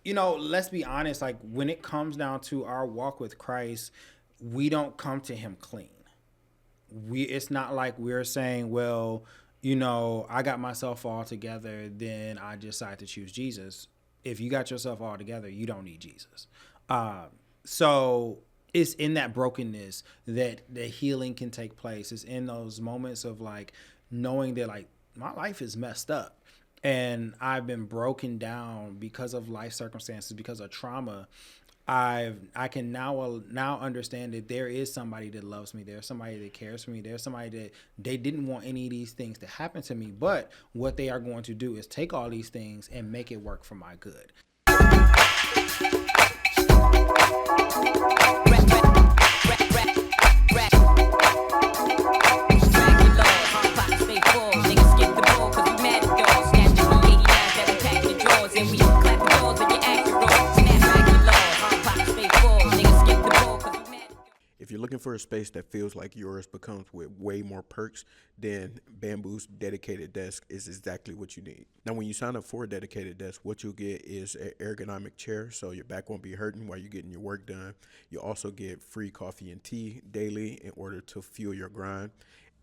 let's be honest. Like when it comes down to our walk with Christ, we don't come to him clean. It's not like we're saying, well, I got myself all together, then I decide to choose Jesus. If you got yourself all together, you don't need Jesus. So it's in that brokenness that the healing can take place. It's in those moments of like knowing that like my life is messed up and I've been broken down because of life circumstances, because of trauma. I can now understand that there is somebody that loves me. There's somebody that cares for me. There's somebody that they didn't want any of these things to happen to me. But what they are going to do is take all these things and make it work for my good. If you're looking for a space that feels like yours but comes with way more perks, then Bamboo's dedicated desk is exactly what you need. Now, when you sign up for a dedicated desk, what you'll get is an ergonomic chair, so your back won't be hurting while you're getting your work done. You'll also get free coffee and tea daily in order to fuel your grind.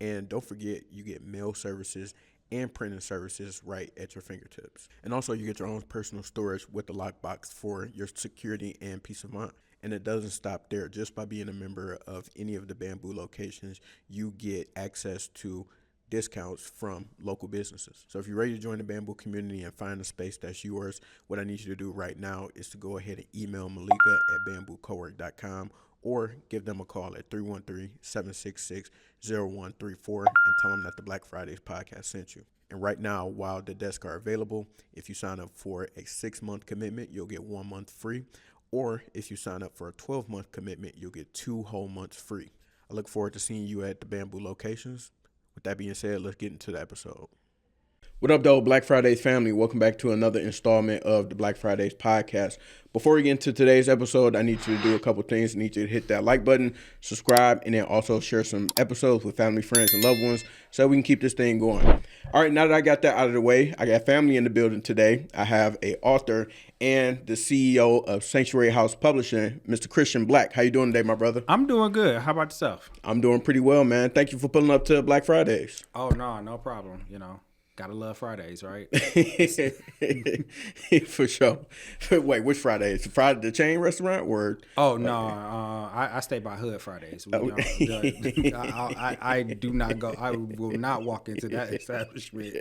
And don't forget, you get mail services and printing services right at your fingertips. And also, you get your own personal storage with the lockbox for your security and peace of mind. And it doesn't stop there. Just by being a member of any of the Bamboo locations, you get access to discounts from local businesses. So if you're ready to join the Bamboo community and find a space that's yours, what I need you to do right now is to go ahead and email Malika at bamboocowork.com or give them a call at 313-766-0134 and tell them that the Black Fridays podcast sent you. And right now, while the desks are available, if you sign up for a 6-month commitment, you'll get 1 month free. Or if you sign up for a 12-month commitment, you'll get 2 whole months free. I look forward to seeing you at the Bamboo locations. With that being said, let's get into the episode. What up, though, Black Fridays family? Welcome back to another installment of the Black Fridays podcast. Before we get into today's episode, I need you to do a couple things. I need you to hit that like button, subscribe, and then also share some episodes with family, friends, and loved ones so we can keep this thing going. All right, now that I got that out of the way, I got family in the building today. I have an author and the CEO of Sanctuary House Publishing, Mr. Christian Black. How you doing today, my brother? I'm doing good. How about yourself? I'm doing pretty well, man. Thank you for pulling up to Black Fridays. Oh, no problem. Gotta love Fridays, right? For sure. Wait, which Fridays? Friday the chain restaurant or? Oh no, I stay by Hood Fridays. I do not go. I will not walk into that establishment.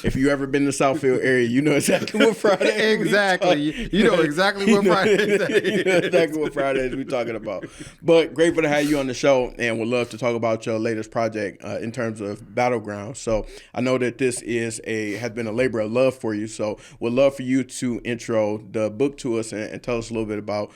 If you ever been to the Southfield area, you know exactly what Fridays. Exactly. You know exactly what Fridays. You know exactly what Fridays we talking about. But grateful to have you on the show, and would love to talk about your latest project in terms of Battleground. So I know that this has been a labor of love for you, so would love for you to intro the book to us and tell us a little bit about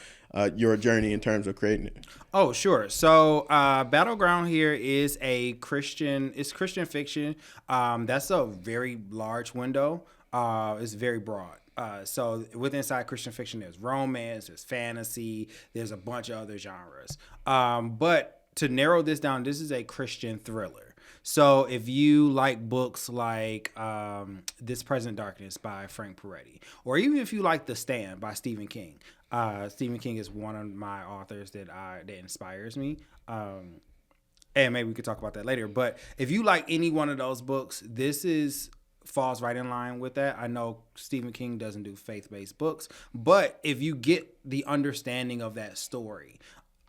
your journey in terms of creating it. Oh, sure. So Battleground here is Christian fiction. That's a very large window. It's very broad. So inside Christian fiction, there's romance, there's fantasy, there's a bunch of other genres. But to narrow this down, this is a Christian thriller. So if you like books like This Present Darkness by Frank Peretti, or even if you like The Stand by Stephen King, Stephen King is one of my authors that inspires me. And maybe we could talk about that later. But if you like any one of those books, falls right in line with that. I know Stephen King doesn't do faith-based books, but if you get the understanding of that story,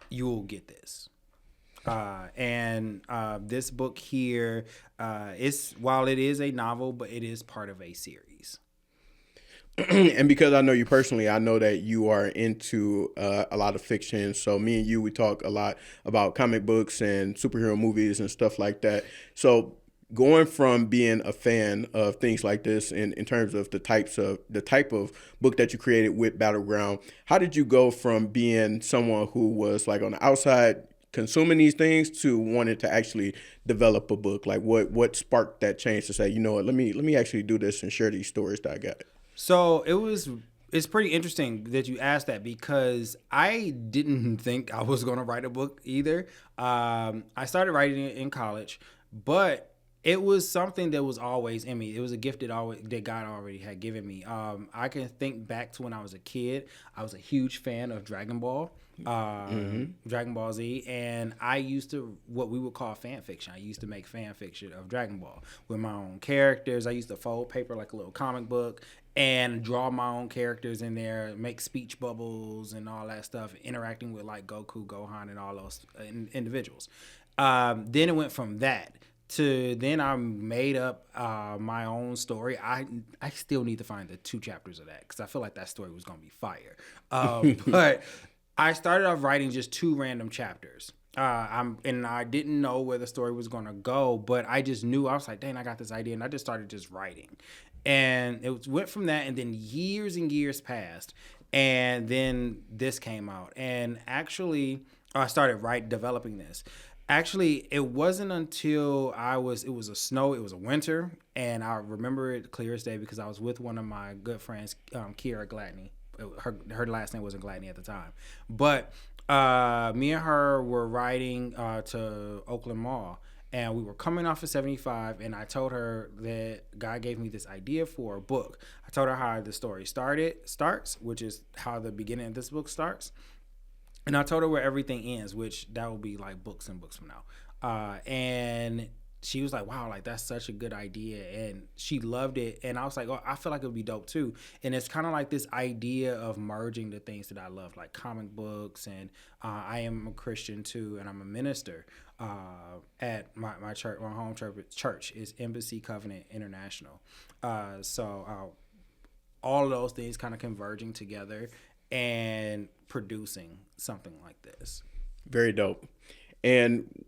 you will get this. This book here, while it is a novel, but it is part of a series. And because I know you personally, I know that you are into a lot of fiction. So me and you, we talk a lot about comic books and superhero movies and stuff like that. So going from being a fan of things like this in terms of the type of book that you created with Battleground, how did you go from being someone who was like on the outside consuming these things to wanting to actually develop a book? Like what sparked that change to say, you know what, let me actually do this and share these stories that I got? So it's pretty interesting that you asked that, because I didn't think I was going to write a book either. I started writing it in college, but It was something that was always in me. It was a gift that God already had given me. I can think back to when I was a kid. I was a huge fan of Dragon Ball Z, and I used to what we would call fan fiction. I used to make fan fiction of Dragon Ball with my own characters. I used to fold paper like a little comic book and draw my own characters in there, make speech bubbles and all that stuff, interacting with like Goku, Gohan, and all those individuals. Then it went from that to then I made up my own story. I still need to find the 2 chapters of that because I feel like that story was gonna be fire. But I started off writing just 2 random chapters. And I didn't know where the story was gonna go, but I just knew. I was like, dang, I got this idea, and I just started just writing. And it went from that, and then years and years passed, and then this came out. And actually, I started developing this. Actually, it wasn't until it was a winter, and I remember it clear as day because I was with one of my good friends, Kiera Gladney. Her last name wasn't Gladney at the time, but me and her were riding to Oakland Mall, and we were coming off of 75, and I told her that God gave me this idea for a book. I told her how the story starts, which is how the beginning of this book starts. And I told her where everything ends, which that will be like books and books from now. And she was like, wow, like that's such a good idea. And she loved it. And I was like, oh, I feel like it would be dope too. And it's kind of like this idea of merging the things that I love, like comic books. And I am a Christian too, and I'm a minister at my church. My home church is Embassy Covenant International. So all of those things kind of converging together and producing something like this. Very dope. And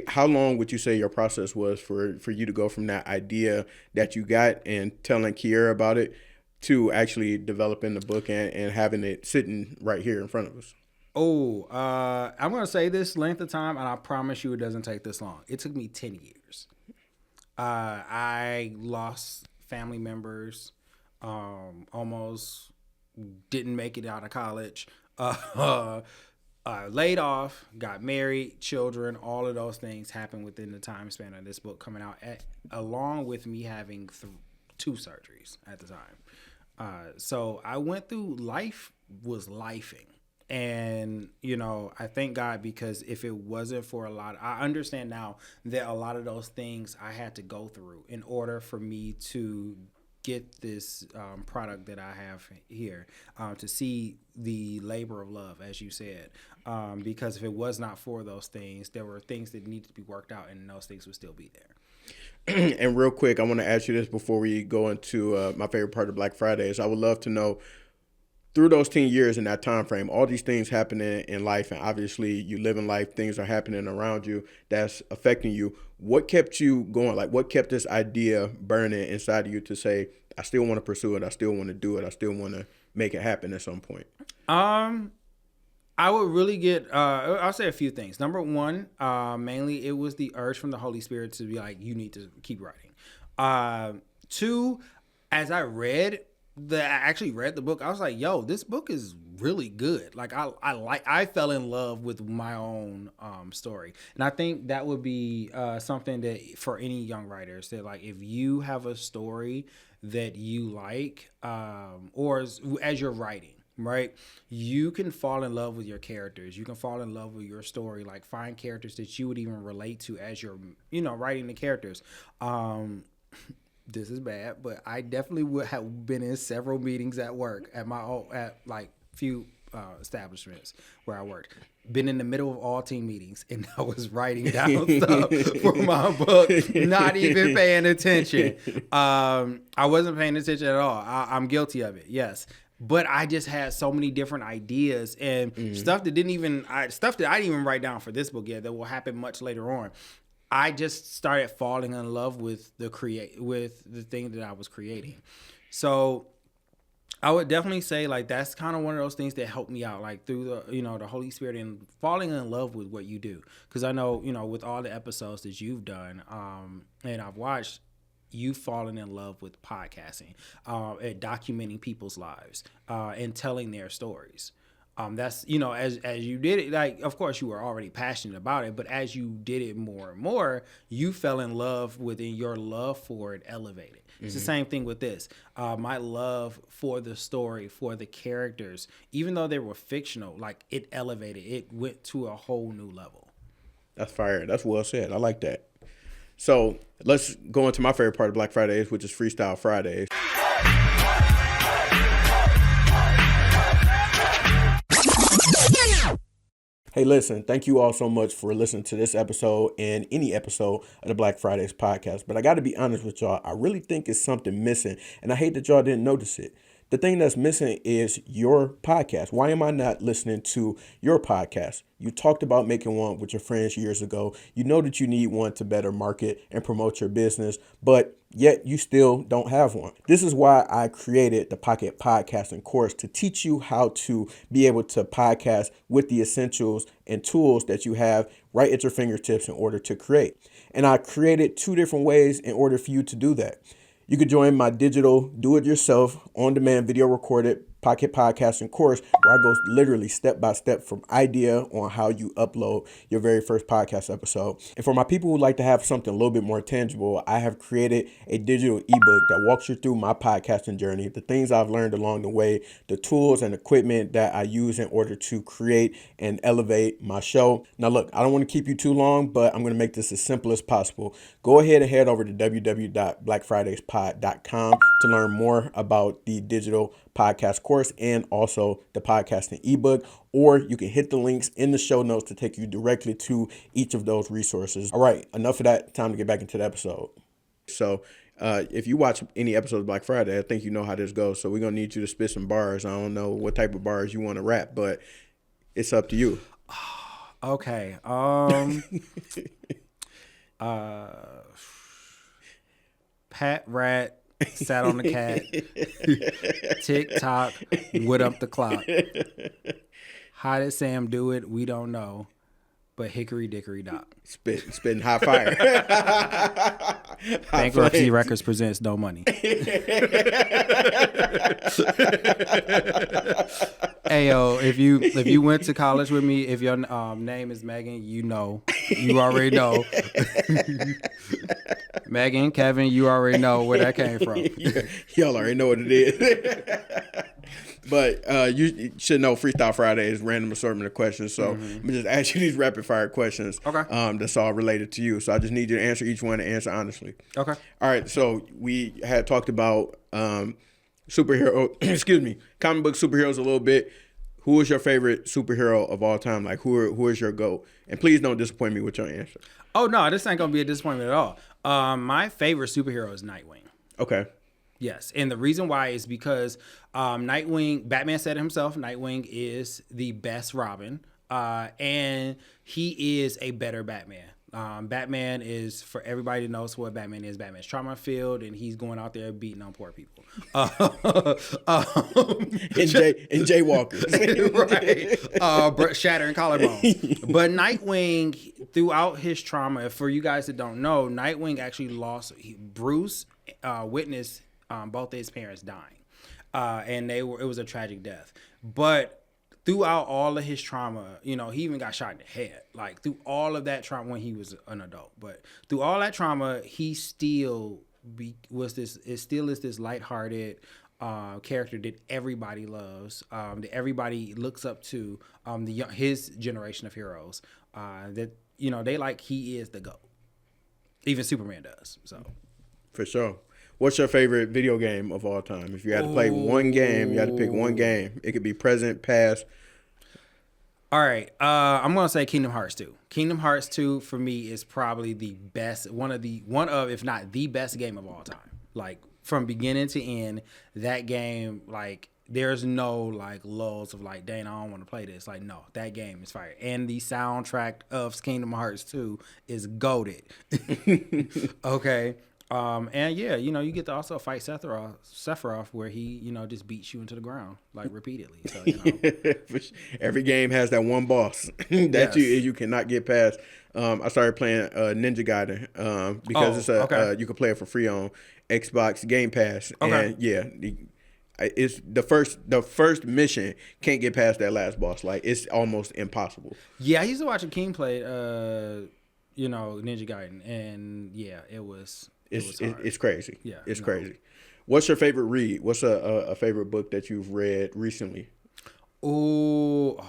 how long would you say your process was for you to go from that idea that you got and telling Kiera about it to actually developing the book and having it sitting right here in front of us? Oh, I'm going to say this length of time, and I promise you it doesn't take this long. It took me 10 years. I lost family members, almost didn't make it out of college, laid off, got married, children, all of those things happened within the time span of this book coming out, along with me having 2 surgeries at the time. So I went through life was lifing. And, I thank God because if it wasn't for I understand now that a lot of those things I had to go through in order for me to get this product that I have here, to see the labor of love, as you said, because if it was not for those things, there were things that needed to be worked out, and those things would still be there. And real quick, I want to ask you this before we go into my favorite part of Black Friday is I would love to know, through those 10 years in that time frame, all these things happening in life, and obviously you live in life, things are happening around you that's affecting you. What kept you going? Like, what kept this idea burning inside of you to say, I still want to pursue it, I still want to do it, I still want to make it happen at some point? I would really get, I'll say a few things. Number one, mainly it was the urge from the Holy Spirit to be like, you need to keep writing. 2, as I actually read the book, I was like, yo, this book is really good. Like I fell in love with my own story. And I think that would be something that for any young writers, that like if you have a story that you like, or as you're writing, right, you can fall in love with your characters. You can fall in love with your story, like find characters that you would even relate to as you're writing the characters. This is bad, but I definitely would have been in several meetings at work at like few establishments where I worked. Been in the middle of all team meetings, and I was writing down stuff for my book, not even paying attention. I wasn't paying attention at all. I'm guilty of it, yes. But I just had so many different ideas and stuff that I didn't even write down for this book yet that will happen much later on. I just started falling in love with the thing that I was creating. So I would definitely say like that's kind of one of those things that helped me out, like through the Holy Spirit and falling in love with what you do. Because I know with all the episodes that you've done and I've watched, you've fallen in love with podcasting and documenting people's lives and telling their stories. That's, as you did it, like, of course you were already passionate about it, but as you did it more and more, you fell in love within your love for it elevated. It's the same thing with this. My love for the story, for the characters, even though they were fictional, like, it elevated. It went to a whole new level. That's fire. That's well said. I like that. So let's go into my favorite part of Black Fridays, which is Freestyle Fridays. Hey, listen, thank you all so much for listening to this episode and any episode of the Black Fridays podcast. But I got to be honest with y'all. I really think it's something missing, and I hate that y'all didn't notice it. The thing that's missing is your podcast. Why am I not listening to your podcast? You talked about making one with your friends years ago. You know that you need one to better market and promote your business, but yet you still don't have one. This is why I created the Pocket Podcasting course, to teach you how to be able to podcast with the essentials and tools that you have right at your fingertips in order to create. And I created 2 different ways in order for you to do that. You could join my digital do-it-yourself on-demand video recorded Pocket Podcasting course, where I go literally step by step from idea on how you upload your very first podcast episode. And for my people who like to have something a little bit more tangible, I have created a digital ebook that walks you through my podcasting journey, the things I've learned along the way, the tools and equipment that I use in order to create and elevate my show. Now, look, I don't want to keep you too long, but I'm going to make this as simple as possible. Go ahead and head over to www.blackfridayspod.com to learn more about the digital podcast course and also the podcasting ebook, or you can hit the links in the show notes to take you directly to each of those resources. All right, enough of that. Time to get back into the episode. So if you watch any episode of Black Friday, I think you know how this goes. So we're going to need you to spit some bars. I don't know what type of bars you want to rap, but it's up to you. Okay. Pat Rat sat on the cat. TikTok, what up the clock? How did Sam do it? We don't know. But hickory dickory dock. Spitting hot fire. Bankruptcy Records presents No Money. Hey yo, if you went to college with me, if your name is Megan, you already know. Megan, Kevin, you already know where that came from. Y'all already know what it is. But you should know Freestyle Friday is random assortment of questions. So I'm going to just ask you these rapid fire questions. Okay. That's all related to you. So I just need you to answer each one and answer honestly. Okay. All right. So we had talked about superhero, comic book superheroes a little bit. Who is your favorite superhero of all time? Like who is your GOAT? And please don't disappoint me with your answer. Oh, no, this ain't going to be a disappointment at all. My favorite superhero is Nightwing. Okay. Yes, and the reason why is because Nightwing, Batman said it himself, Nightwing is the best Robin, and he is a better Batman. Batman is, for everybody who knows what Batman is, Batman's trauma-filled, and he's going out there beating on poor people. And jaywalkers. Right. Shattering collarbones. But Nightwing, throughout his trauma, for you guys that don't know, Nightwing actually lost, Bruce witnessed both his parents dying, and it was a tragic death. But throughout all of his trauma, he even got shot in the head. Like, through all of that trauma when he was an adult, but through all that trauma, he still is this lighthearted character that everybody loves, that everybody looks up to, his generation of heroes, that they like. He is the GOAT. Even Superman does. So, for sure. What's your favorite video game of all time? If you had to play one game, you had to pick one game. It could be present, past. All right. I'm going to say Kingdom Hearts 2. Kingdom Hearts 2 for me is probably the best, one of, if not the best game of all time. Like, from beginning to end, that game, like, there's no, like, lulls of, like, dang, I don't want to play this. Like, no, that game is fire. And the soundtrack of Kingdom Hearts 2 is goated. Okay. And yeah, you get to also fight Sephiroth, where he, just beats you into the ground, like, repeatedly. So, every game has that one boss that you cannot get past. I started playing Ninja Gaiden because you can play it for free on Xbox Game Pass. Okay. And yeah, it's the first mission can't get past that last boss. Like it's almost impossible. Yeah, I used to watch a King play, Ninja Gaiden, and yeah, it was hard. It's crazy. Yeah, it's crazy. What's your favorite read? What's a favorite book that you've read recently? Ooh.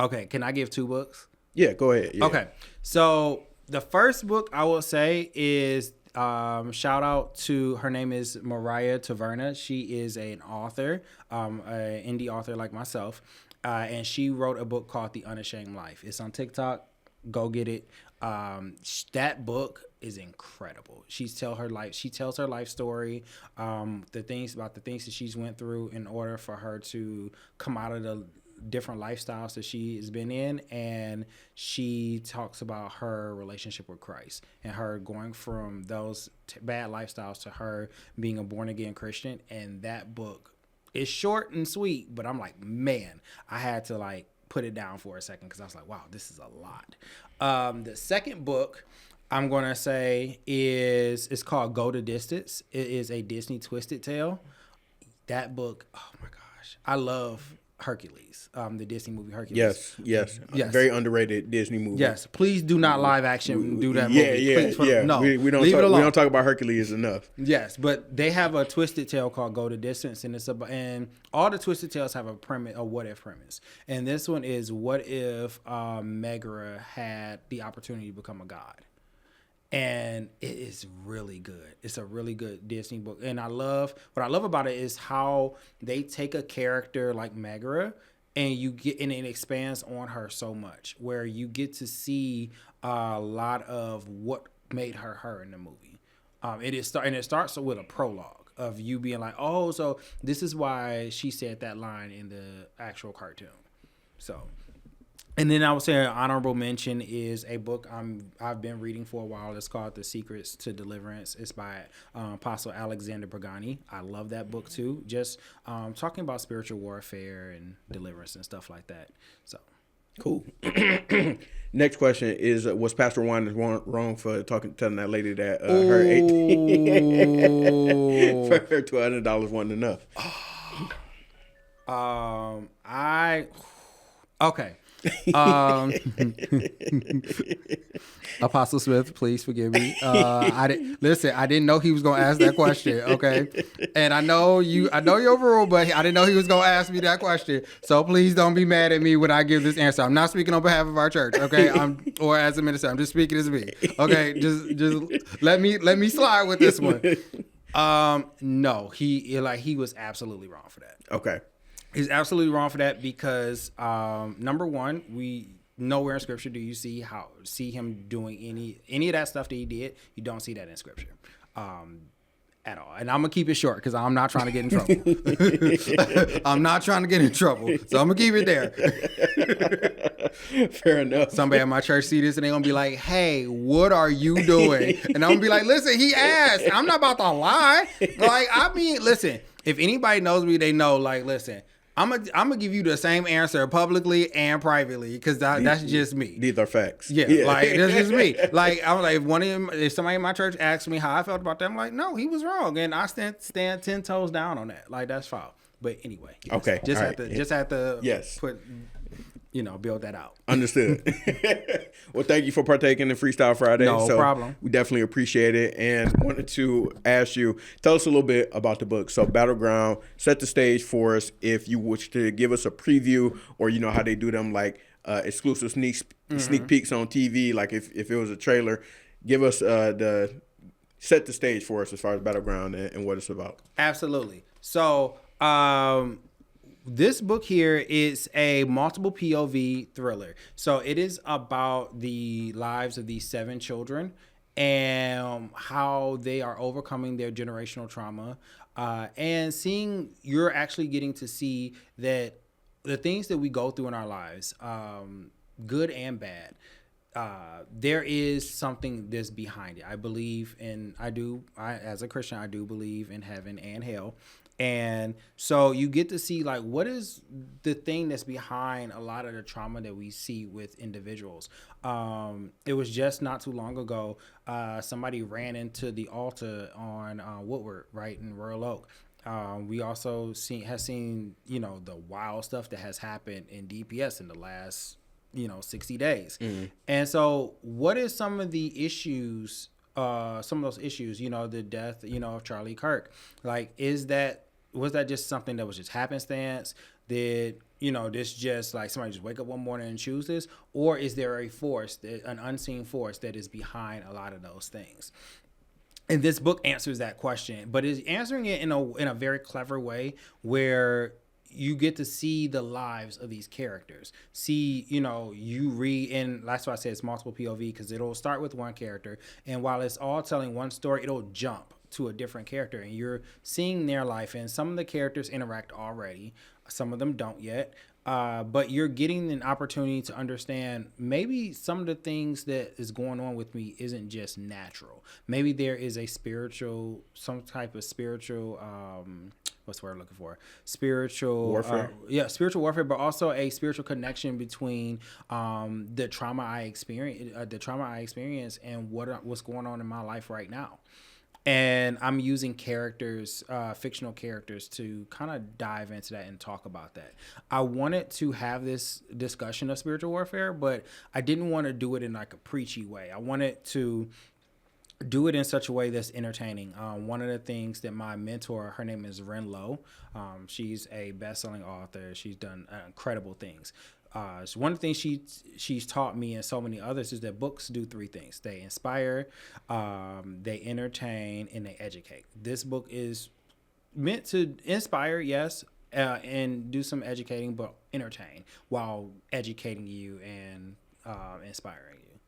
Okay, can I give 2 books? Yeah, go ahead. Yeah. Okay, so the first book I will say is shout out to, her name is Mariah Taverna. She is an author, an indie author like myself, and she wrote a book called The Unashamed Life. It's on TikTok. Go get it. That book is incredible. She tells her life story, the things that she's went through in order for her to come out of the different lifestyles that she has been in, and she talks about her relationship with Christ and her going from those bad lifestyles to her being a born again Christian. And that book is short and sweet, but I'm like, man, I had to like put it down for a second because I was like, wow, this is a lot. The second book I'm gonna say it's called Go the Distance. It is a Disney twisted tale. That book, oh my gosh, I love Hercules, the Disney movie Hercules. Yes. Very underrated Disney movie. Yes, please do not live action do that movie. Yeah. No, we don't leave it alone. We don't talk about Hercules enough. Yes, but they have a twisted tale called Go the Distance, and it's about, and all the twisted tales have a premise, a what if premise, and this one is what if Megara had the opportunity to become a god. And it is really good. It's a really good Disney book. And what I love about it is how they take a character like Megara and it expands on her so much, where you get to see a lot of what made her in the movie. It starts with a prologue of you being like, oh, so this is why she said that line in the actual cartoon. So. And then I would say an honorable mention is a book I've been reading for a while. It's called The Secrets to Deliverance. It's by Apostle Alexander Pagani. I love that book too. Just talking about spiritual warfare and deliverance and stuff like that. So cool. Next question is: was Pastor Juan wrong for telling that lady that her for her $200 wasn't enough? Okay. Apostle Smith, please forgive me. I didn't know he was gonna ask that question. Okay, and I know you're overruled, but I didn't know he was gonna ask me that question. So please don't be mad at me when I give this answer. I'm not speaking on behalf of our church. Okay, or as a minister. I'm just speaking as me. Okay, just let me slide with this one. No, he was absolutely wrong for that. Okay. He's absolutely wrong for that because number one, we nowhere in scripture do you see him doing any of that stuff that he did. You don't see that in scripture at all. And I'm gonna keep it short because I'm not trying to get in trouble. I'm not trying to get in trouble, so I'm gonna keep it there. Fair enough. Somebody at my church see this and they're gonna be like, "Hey, what are you doing?" And I'm gonna be like, "Listen, he asked. I'm not about to lie. Like, I mean, listen. If anybody knows me, they know. Like, listen." I'm gonna give you the same answer publicly and privately because that's just me. These are facts. Yeah, like that's just me. Like I'm like if somebody in my church asked me how I felt about that, I'm like, no, he was wrong, and I stand 10 toes down on that. Like that's foul. But anyway, yes, okay, just have to yes, put build that out. Understood. Well, thank you for partaking in Freestyle Friday. No problem. We definitely appreciate it, and wanted to ask you, tell us a little bit about the book. So Battleground, set the stage for us if you wish to give us a preview, or you know how they do them, like exclusive sneak peeks on TV, like if it was a trailer. Give us set the stage for us as far as Battleground and what it's about. Absolutely. So this book here is a multiple POV thriller. So it is about the lives of these 7 children and how they are overcoming their generational trauma, and you're actually getting to see that the things that we go through in our lives, good and bad, there is something that's behind it. I believe in, as a Christian, I do believe in heaven and hell. And so you get to see like what is the thing that's behind a lot of the trauma that we see with individuals. It was just not too long ago, somebody ran into the altar on Woodward, right in Royal Oak. We also have seen the wild stuff that has happened in DPS in the last 60 days. And so what is some of the issues, some of those issues, the death of Charlie Kirk? Like, was that just something that was just happenstance? Did this just like somebody just wake up one morning and choose this, or is there a force, an unseen force that is behind a lot of those things? And this book answers that question, but is answering it in a very clever way where you get to see the lives of these characters. See, you read, and that's why I say it's multiple POV, because it'll start with one character, and while it's all telling one story, it'll jump to a different character, and you're seeing their life. And some of the characters interact already, some of them don't yet. But you're getting an opportunity to understand maybe some of the things that is going on with me isn't just natural. Maybe there is some type of spiritual, what's the word I'm looking for? Spiritual warfare. Spiritual warfare, but also a spiritual connection between the trauma I experience, and what's going on in my life right now. And I'm using characters, fictional characters, to kind of dive into that and talk about that. I wanted to have this discussion of spiritual warfare, but I didn't want to do it in like a preachy way. I wanted to do it in such a way that's entertaining. One of the things that my mentor, her name is Ren Lo. She's a best-selling author. She's done incredible things. So one of the things she's taught me and so many others is that books do three things: they inspire, they entertain, and they educate. This book is meant to inspire, yes, and do some educating, but entertain while educating you and inspiring you.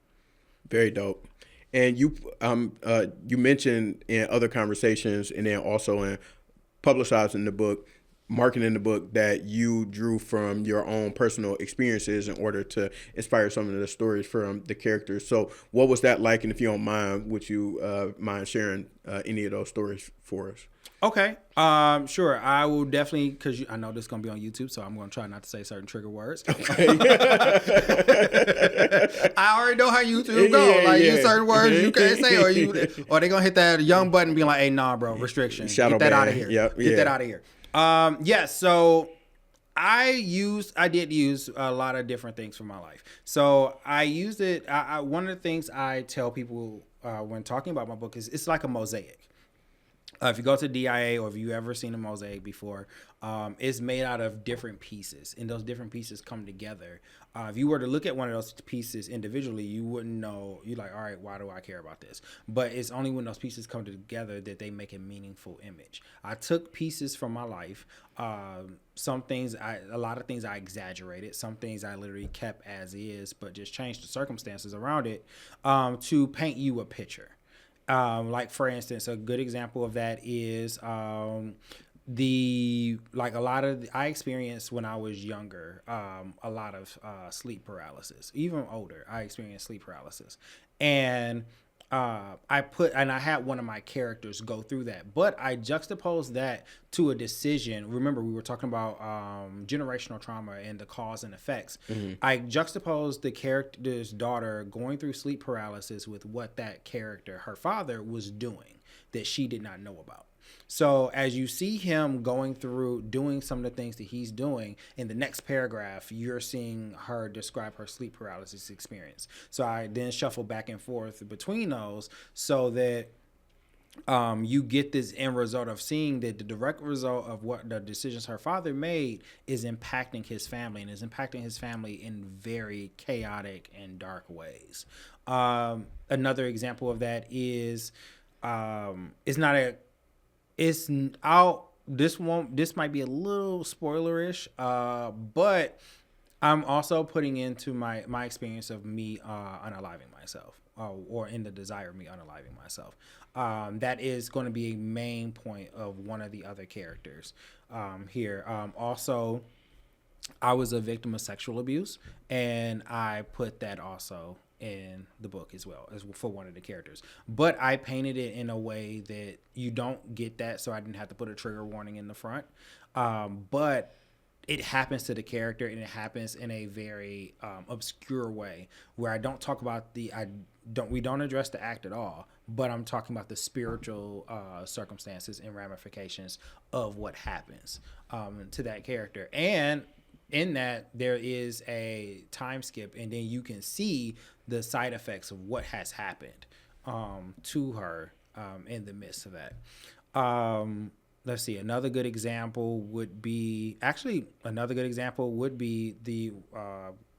Very dope. And you mentioned in other conversations, and then also in publicizing the book, marketing the book, that you drew from your own personal experiences in order to inspire some of the stories from the characters. So what was that like? And if you don't mind, would you mind sharing any of those stories for us? Okay. Sure. I will definitely, because I know this is going to be on YouTube, so I'm going to try not to say certain trigger words. Okay. I already know how YouTube go. You certain words you can't say, or they going to hit that young button and be like, hey, nah, bro, restriction. Shadow Get that ban. out of here. Yep. Get that out of here. So I did use a lot of different things for my life. So I used it. One of the things I tell people when talking about my book is it's like a mosaic. If you go to DIA, or if you ever seen a mosaic before, it's made out of different pieces, and those different pieces come together. If you were to look at one of those pieces individually, you wouldn't know. You're like, all right, why do I care about this? But it's only when those pieces come together that they make a meaningful image. I took pieces from my life. A lot of things I exaggerated. Some things I literally kept as is, but just changed the circumstances around it to paint you a picture. Like, for instance, a good example of that is I experienced when I was younger a lot of sleep paralysis. Even older, I experienced sleep paralysis, and I had one of my characters go through that, but I juxtaposed that to a decision. Remember, we were talking about generational trauma and the cause and effects. Mm-hmm. I juxtaposed the character's daughter going through sleep paralysis with what that character, her father, was doing that she did not know about. So as you see him going through doing some of the things that he's doing, in the next paragraph, you're seeing her describe her sleep paralysis experience. So I then shuffle back and forth between those so that you get this end result of seeing that the direct result of what the decisions her father made is impacting his family, and is impacting his family in very chaotic and dark ways. Another example of that is this might be a little spoilerish, but I'm also putting into my experience of me unaliving myself, or in the desire of me unaliving myself. That is going to be a main point of one of the other characters here. Also, I was a victim of sexual abuse, and I put that also in the book as well as for one of the characters. But I painted it in a way that you don't get that, so I didn't have to put a trigger warning in the front. But it happens to the character, and it happens in a very obscure way where I don't talk about we don't address the act at all, but I'm talking about the spiritual circumstances and ramifications of what happens to that character. And in that, there is a time skip, and then you can see the side effects of what has happened to her in the midst of that. Let's see. Another good example would be the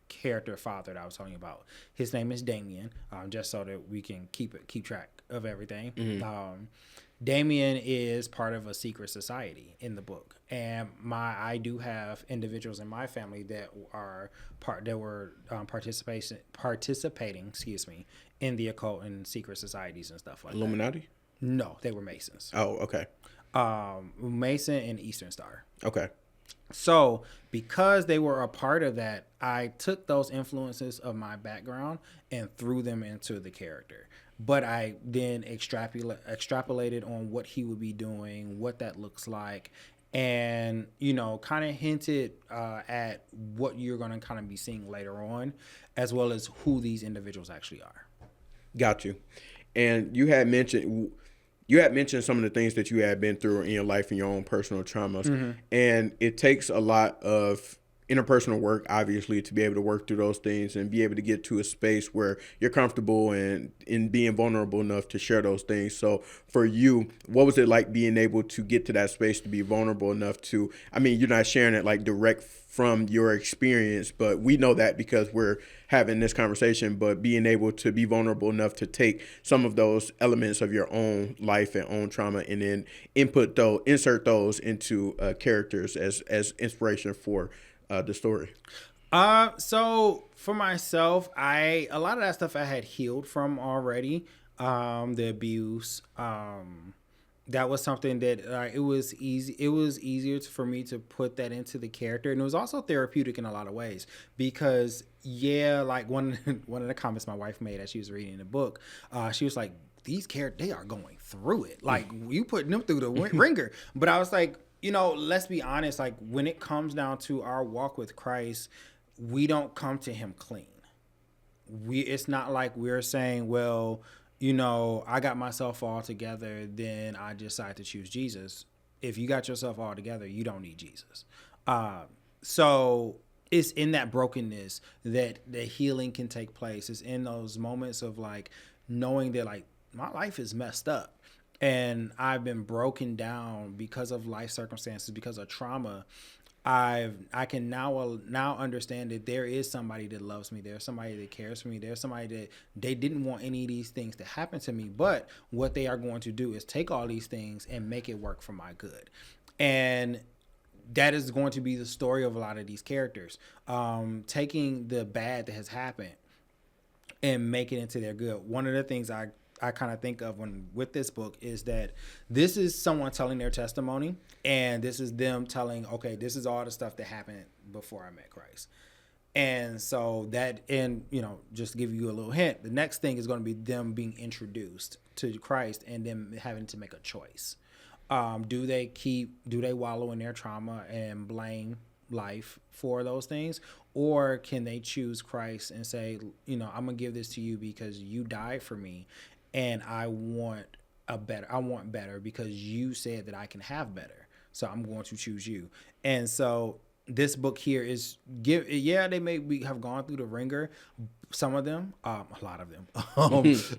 character father that I was talking about. His name is Damien, just so that we can keep track of everything. Mm-hmm. Damien is part of a secret society in the book, and I do have individuals in my family that were participating, in the occult and secret societies and stuff like Illuminati? that. No, they were Masons. Oh, okay. Mason and Eastern Star. Okay. So because they were a part of that, I took those influences of my background and threw them into the character. But I then extrapolated on what he would be doing, what that looks like, and, kind of hinted at what you're going to kind of be seeing later on, as well as who these individuals actually are. Got you. And you had mentioned some of the things that you had been through in your life and your own personal traumas. Mm-hmm. And it takes a lot of interpersonal work, obviously, to be able to work through those things and be able to get to a space where you're comfortable and in being vulnerable enough to share those things. So for you, what was it like being able to get to that space to be vulnerable enough to, you're not sharing it like direct from your experience, but we know that because we're having this conversation, but being able to be vulnerable enough to take some of those elements of your own life and own trauma and then insert those into characters as inspiration for the story. So for myself, a lot of that stuff I had healed from already. The abuse, that was something that it was easier for me to put that into the character, and it was also therapeutic in a lot of ways because like one of the comments my wife made as she was reading the book, she was like, these characters, they are going through it, like you putting them through the ringer. But I was like, let's be honest, like when it comes down to our walk with Christ, we don't come to him clean. It's not like we're saying, well, I got myself all together, then I decide to choose Jesus. If you got yourself all together, you don't need Jesus. So it's in that brokenness that the healing can take place. It's in those moments of like knowing that like my life is messed up and I've been broken down because of life circumstances, because of trauma. I can now understand that there is somebody that loves me. There's somebody that cares for me. There's somebody that they didn't want any of these things to happen to me. But what they are going to do is take all these things and make it work for my good. And that is going to be the story of a lot of these characters. Taking the bad that has happened and make it into their good. One of the things I kind of think of with this book is that this is someone telling their testimony, and this is them telling, okay, this is all the stuff that happened before I met Christ. And so just to give you a little hint, the next thing is going to be them being introduced to Christ and them having to make a choice. Do they wallow in their trauma and blame life for those things, or can they choose Christ and say, I'm gonna give this to you because you died for me, and I want better because you said that I can have better, so I'm going to choose you. And so this book here is they may have gone through the ringer, some of them, a lot of them,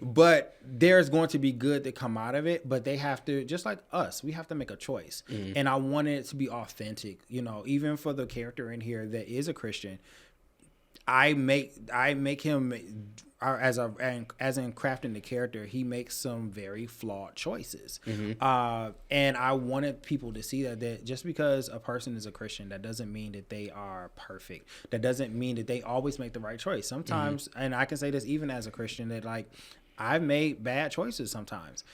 but there's going to be good that come out of it. But they have to, just like us, we have to make a choice. And I wanted it to be authentic, even for the character in here that is a Christian. I make him, as in crafting the character, he makes some very flawed choices. And I wanted people to see that just because a person is a Christian, that doesn't mean that they are perfect. That doesn't mean that they always make the right choice. Sometimes, and I can say this even as a Christian, that like I've made bad choices sometimes,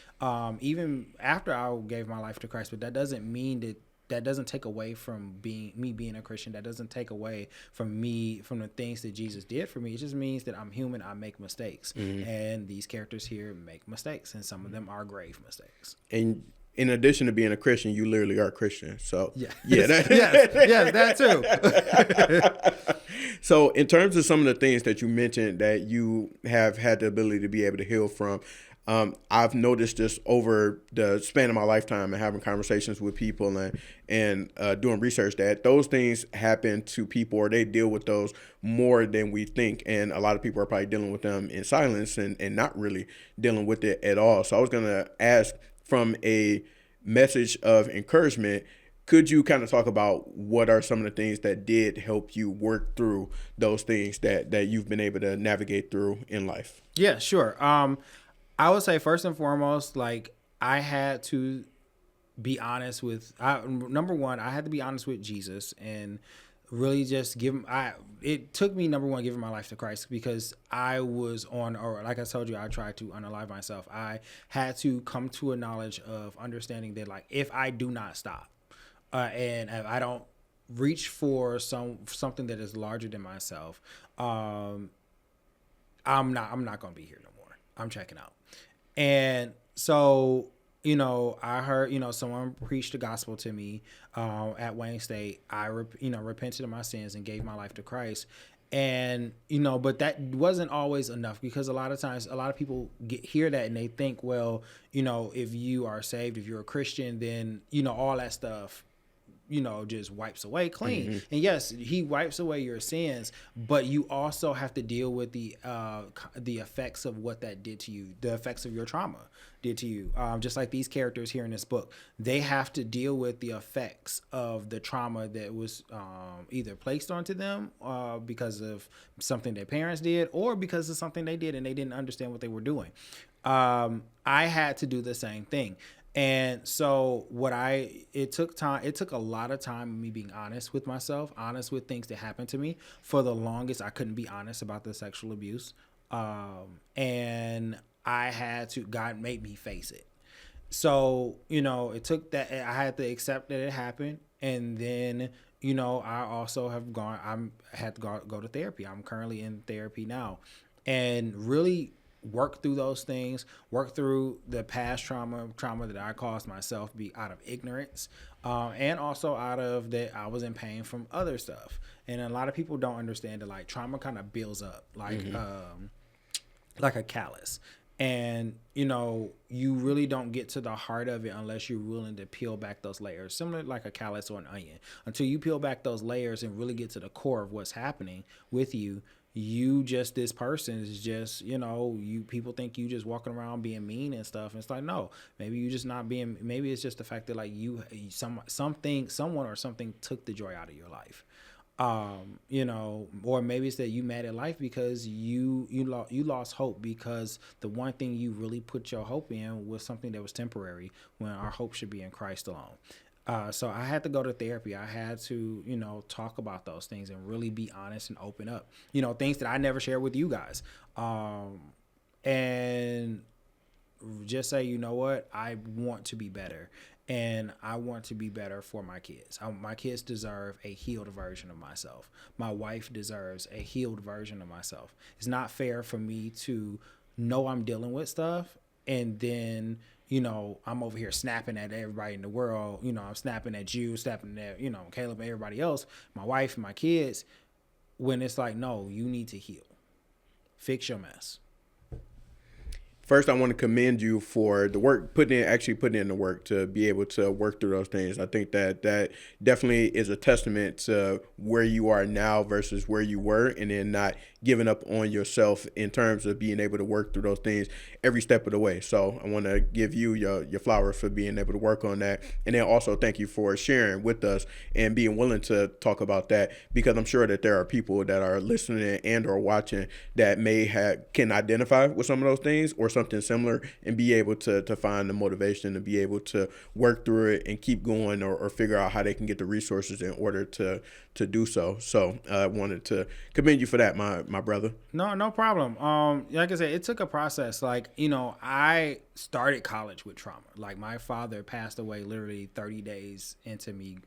even after I gave my life to Christ. But that doesn't mean that that doesn't take away from me being a Christian. That doesn't take away from the things that Jesus did for me. It just means that I'm human. I make mistakes, and these characters here make mistakes, and some of them are grave mistakes. And in addition to being a Christian, you literally are a Christian. So yeah, yes, that too. So in terms of some of the things that you mentioned that you have had the ability to be able to heal from, I've noticed this over the span of my lifetime and having conversations with people and doing research that those things happen to people, or they deal with those more than we think. And a lot of people are probably dealing with them in silence and not really dealing with it at all. So I was going to ask, from a message of encouragement, could you kind of talk about what are some of the things that did help you work through those things that you've been able to navigate through in life? Yeah, sure. I would say first and foremost, like, I had to be honest with, number one, I had to be honest with Jesus and really just it took me, number one, giving my life to Christ, because I was or like I told you, I tried to unalive myself. I had to come to a knowledge of understanding that, like, if I do not stop, and if I don't reach for something that is larger than myself, I'm not going to be here no more. I'm checking out. And so, I heard, someone preached the gospel to me at Wayne State. I, repented of my sins and gave my life to Christ. And, but that wasn't always enough, because a lot of times, a lot of people hear that and they think, well, if you are saved, if you're a Christian, then, all that stuff, just wipes away clean. Mm-hmm. And yes, he wipes away your sins, but you also have to deal with the effects of what that did to you, the effects of your trauma did to you. Just like these characters here in this book, they have to deal with the effects of the trauma that was either placed onto them because of something their parents did, or because of something they did and they didn't understand what they were doing. I had to do the same thing. And so it took a lot of time of me being honest with myself, honest with things that happened to me. For the longest, I couldn't be honest about the sexual abuse. And I had to, God made me face it. So, it took that, I had to accept that it happened. And then, I also had to go to therapy. I'm currently in therapy now, and really work through those things, work through the past trauma that I caused myself, be out of ignorance, and also out of that I was in pain from other stuff. And a lot of people don't understand that, like, trauma kind of builds up like a callus. And, you really don't get to the heart of it unless you're willing to peel back those layers, similar like a callus or an onion. Until you peel back those layers and really get to the core of what's happening with you, this person is just, people think you just walking around being mean and stuff. And it's like, no, maybe you just not being, maybe it's just the fact that, like, someone or something took the joy out of your life. Or maybe it's that you mad at life because you lost hope, because the one thing you really put your hope in was something that was temporary, when our hope should be in Christ alone. So I had to go to therapy. I had to, talk about those things and really be honest and open up, things that I never shared with you guys. And just say, you know what, I want to be better, and I want to be better for my kids. My kids deserve a healed version of myself. My wife deserves a healed version of myself. It's not fair for me to know I'm dealing with stuff, and then, I'm over here snapping at everybody in the world. I'm snapping at you, snapping at, Caleb and everybody else, my wife and my kids, when it's like, no, you need to heal. Fix your mess. First, I want to commend you for the work, putting in the work to be able to work through those things. I think that definitely is a testament to where you are now versus where you were, and then not giving up on yourself in terms of being able to work through those things every step of the way. So I want to give you your flowers for being able to work on that. And then also thank you for sharing with us and being willing to talk about that, because I'm sure that there are people that are listening and or watching that can identify with some of those things, or something similar and be able to find the motivation to be able to work through it and keep going, or figure out how they can get the resources in order to do so. So I wanted to commend you for that, my brother. No problem. Like I said, it took a process. Like, I started college with trauma. Like, my father passed away literally 30 days into me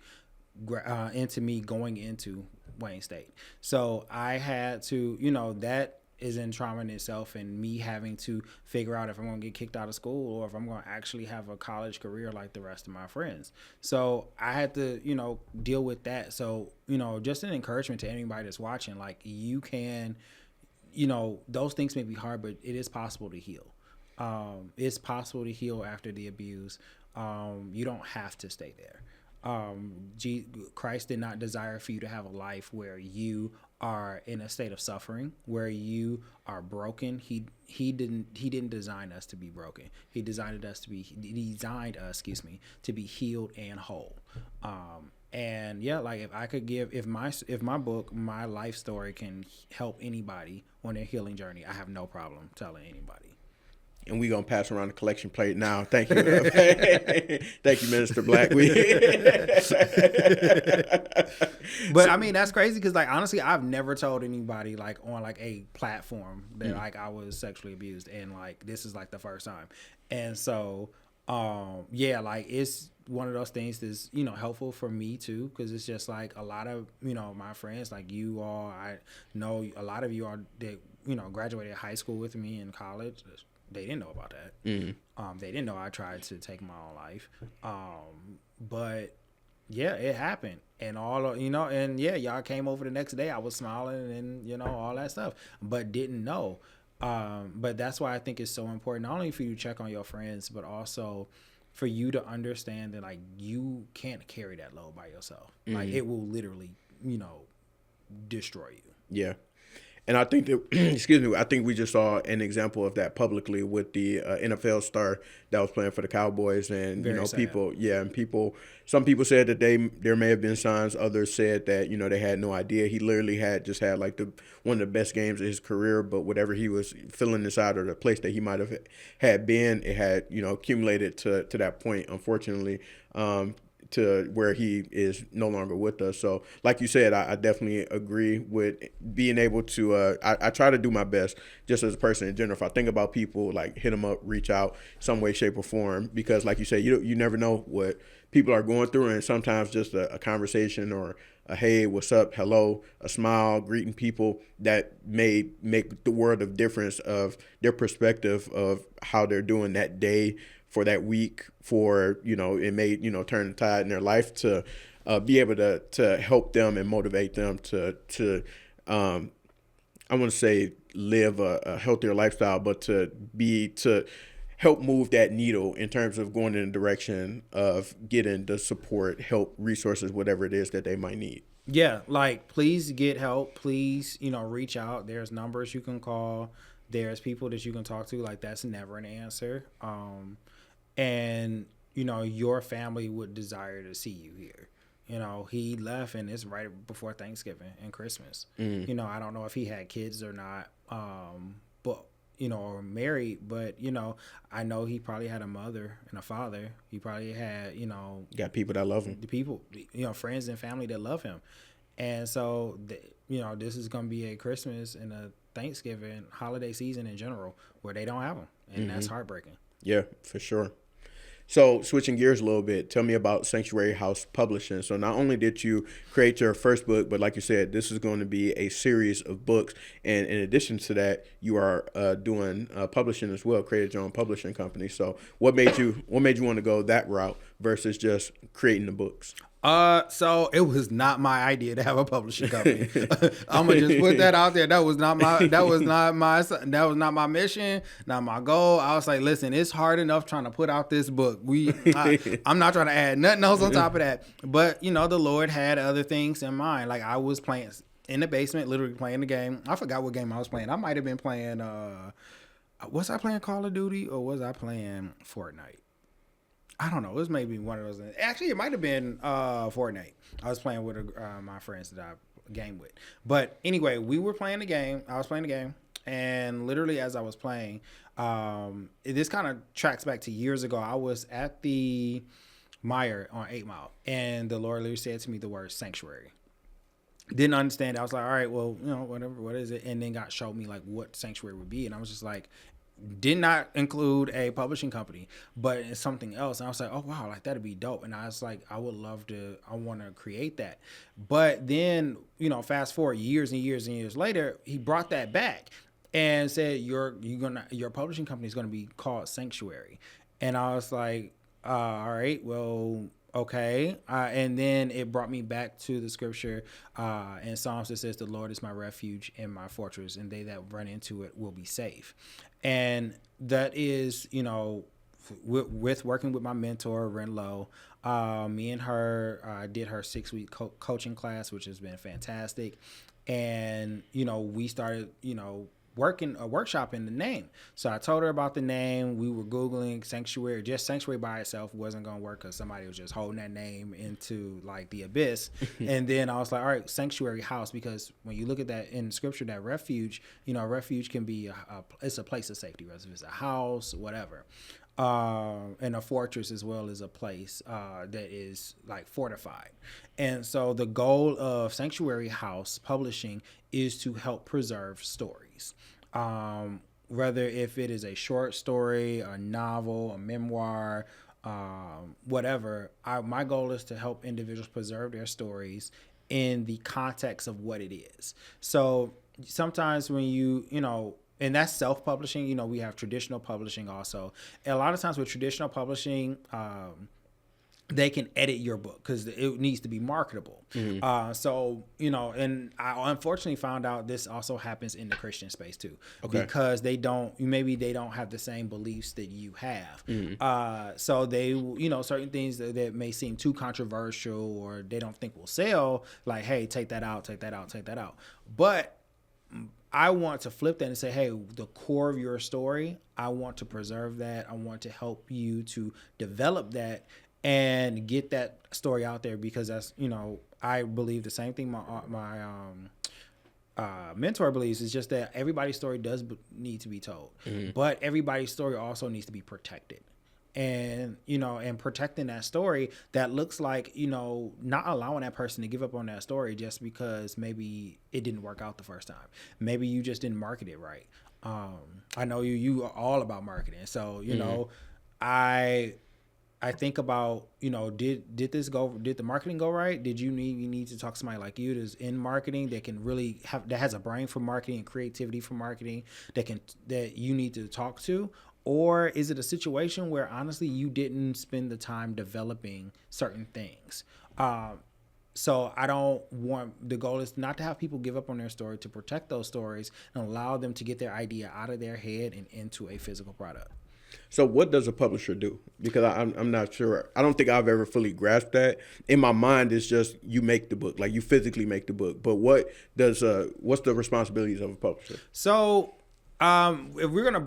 going into Wayne State. So I had to, that is in trauma in itself, and me having to figure out if I'm going to get kicked out of school or if I'm going to actually have a college career like the rest of my friends. So I had to, deal with that. So, just an encouragement to anybody that's watching, like, you can, those things may be hard, but it is possible to heal. It's possible to heal after the abuse. You don't have to stay there. Christ did not desire for you to have a life where you are in a state of suffering, where you are broken. He didn't design us to be broken. He designed us, to be healed and whole. And yeah, like, if I could give, if my book, my life story can help anybody on their healing journey, I have no problem telling anybody. And we gonna pass around the collection plate now. Thank you, thank you, Minister Black. But I mean, that's crazy because, like, honestly, I've never told anybody, like, on like a platform that like I was sexually abused, and like this is like the first time. And so, yeah, like, it's one of those things that's helpful for me too, because it's just like a lot of my friends, like you all, I know a lot of you all that graduated high school with me in college. They didn't know about that. Mm-hmm. They didn't know I tried to take my own life. But yeah, it happened. And and yeah, y'all came over the next day. I was smiling and, all that stuff, but didn't know. But that's why I think it's so important, not only for you to check on your friends, but also for you to understand that, like, you can't carry that load by yourself. Mm-hmm. Like, it will literally, destroy you. Yeah. And I think that, excuse me, I think we just saw an example of that publicly with the NFL star that was playing for the Cowboys. And, Very sad. Some people said that there may have been signs. Others said that, they had no idea. He literally had like one of the best games of his career, but whatever he was feeling inside, or the place that he might have had been, it had, accumulated to that point, unfortunately, to where he is no longer with us. So like you said, I definitely agree with being able to, I try to do my best just as a person in general. If I think about people, like, hit them up, reach out some way, shape or form, because like you said, you never know what people are going through. And sometimes just a conversation or a, hey, what's up, hello, a smile, greeting people, that may make the world of difference of their perspective of how they're doing that day, for that week, for, it may, turn the tide in their life to be able to help them and motivate them to I want to say live a healthier lifestyle, but to help move that needle in terms of going in the direction of getting the support, help, resources, whatever it is that they might need. Yeah, like, please get help. Please, reach out. There's numbers you can call. There's people that you can talk to. Like, that's never an answer. And, your family would desire to see you here. He left, and it's right before Thanksgiving and Christmas. Mm. I don't know if he had kids or not, but, or married, but, I know he probably had a mother and a father. He probably had, got people that love him. The people, friends and family that love him. And so, this is going to be a Christmas and a Thanksgiving holiday season in general where they don't have him. And that's heartbreaking. Yeah, for sure. So switching gears a little bit, tell me about Sanctuary House Publishing. So not only did you create your first book, but like you said, this is going to be a series of books. And in addition to that, you are doing publishing as well, created your own publishing company. So what made you want to go that route versus just creating the books? So it was not my idea to have a publishing company. I'm gonna just put that out there. That was not my mission, not my goal. I was like, listen, it's hard enough trying to put out this book. I'm not trying to add nothing else on top of that. But the Lord had other things in mind. Like, I was playing in the basement, literally playing the game. I forgot what game I was playing. I might have been playing. Was I playing Call of Duty or was I playing Fortnite? I don't know. It was maybe one of those. Actually, it might have been Fortnite. I was playing with my friends that I game with. But anyway, we were playing the game. I was playing the game. and literally as I was playing, this kind of tracks back to years ago. I was at the Meyer on 8 Mile, and the Lord literally said to me the word sanctuary. Didn't understand it. I was like, all right, well, whatever, what is it? And then God showed me like what sanctuary would be, and I was just like, did not include a publishing company, but it's something else. And I was like, oh wow, like that'd be dope. And I was like, I want to create that. But then, fast forward years and years and years later, he brought that back and said, your publishing company is gonna be called Sanctuary. And I was like, all right, well, okay. And then it brought me back to the scripture in Psalms that says, the Lord is my refuge and my fortress, and they that run into it will be safe. And that is, with working with my mentor, Renlo, me and her did her 6-week coaching class, which has been fantastic. And, we started, working a workshop in the name. So I told her about the name. We were Googling sanctuary. Just sanctuary by itself wasn't going to work because somebody was just holding that name into like the abyss. And then I was like, all right, sanctuary house, because when you look at that in scripture, that refuge, refuge can be it's a place of safety, whether it's a house, whatever. And a fortress as well as a place that is like fortified. And so the goal of Sanctuary House Publishing is to help preserve stories. Whether if it is a short story, a novel, a memoir, whatever, my goal is to help individuals preserve their stories in the context of what it is. So sometimes when and that's self-publishing, we have traditional publishing also. And a lot of times with traditional publishing, they can edit your book because it needs to be marketable. Mm-hmm. And I unfortunately found out this also happens in the Christian space too, because they don't have the same beliefs that you have. Mm-hmm. So they, certain things that may seem too controversial or they don't think will sell, like, hey, take that out. But I want to flip that and say, hey, the core of your story, I want to preserve that. I want to help you to develop that and get that story out there, because that's, I believe the same thing my mentor believes. Is just that everybody's story does need to be told, but everybody's story also needs to be protected. And, and protecting that story, that looks like, not allowing that person to give up on that story just because maybe it didn't work out the first time. Maybe you just didn't market it right. I know you are all about marketing. So, I think about, did the marketing go right? Did you need to talk to somebody like you that's in marketing that can really that has a brain for marketing and creativity for marketing that you need to talk to? Or is it a situation where honestly you didn't spend the time developing certain things? So the goal is not to have people give up on their story, to protect those stories and allow them to get their idea out of their head and into a physical product. So what does a publisher do? Because I'm not sure. I don't think I've ever fully grasped that. In my mind, it's just you make the book, like you physically make the book. But what's the responsibilities of a publisher? So if we're gonna